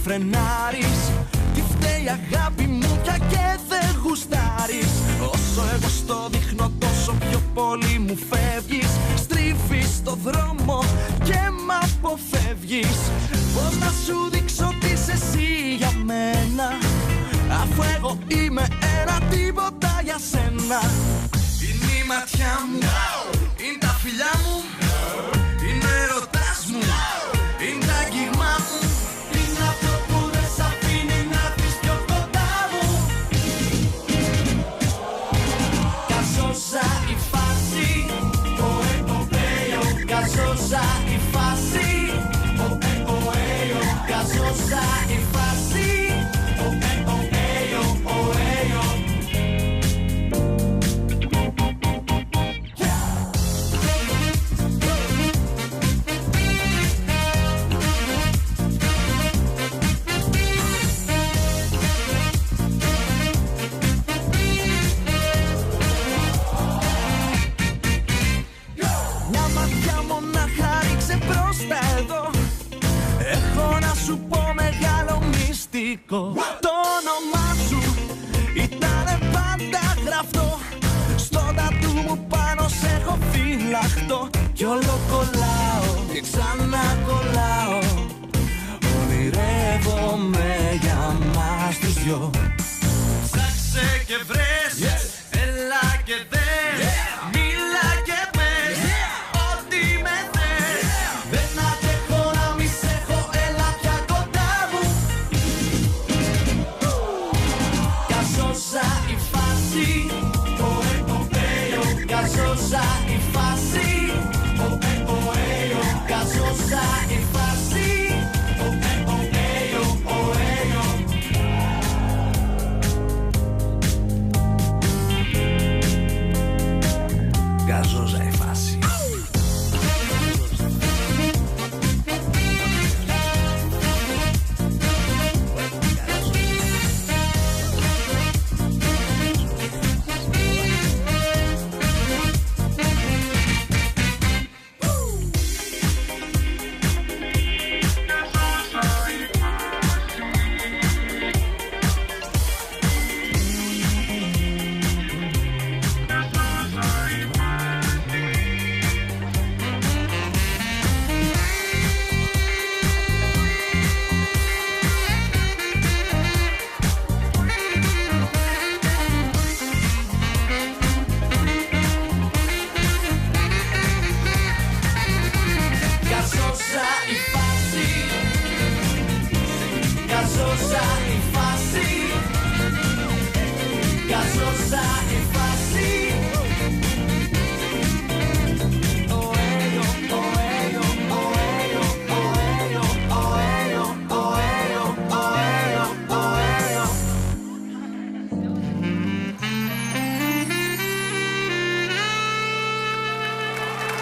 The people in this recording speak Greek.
φρενάρεις. Τι φταίει η αγάπη μου πια και δεν γουστάρεις. Όσο εγώ στο δείχνω τόσο πιο πολύ μου φεύγεις. Στρίβεις το δρόμο και μ' αποφεύγεις. Πώς να σου δείξω τι είσαι εσύ για μένα, αφού εγώ είμαι ένα τίποτα για σένα. Είναι η ματιά μου, είναι τα φιλιά μου, είναι ερωτάς μου, είναι τα αγγίγμα μου. Είναι αυτό που δεν σ' αφήνει να έρθεις πιο κοντά μου. Gasosa η φάση, ο Επομπέιο. Gasosa η φάση, ο Επομπέιο. Gasosa η φάση, ο Επομπέιο, ο Επομπέιο. Σου πω μεγάλο μυστικό. Το όνομά σου ήτανε πάντα γραφτό στο τατού μου πάνω σε έχω φυλαχτό. Κι όλο κολλάω και ξανακολλάω. Ονειρεύομαι για μας τους δυο. Ψάξε και βρες, έλα και δες, μίλα και πες, ό,τι με θες. Δεν αντέχω να μη σε έχω, έλα πια κοντά μου. Gasosa η φάση, ο Επομπέιο. Gasosa η φάση, ο Επομπέιο. Gasosa η φάση, ο Επομπέιο, ο Επομπέιο. Gasosa η φάση. Gasosa η φάση, gasosa η φάση.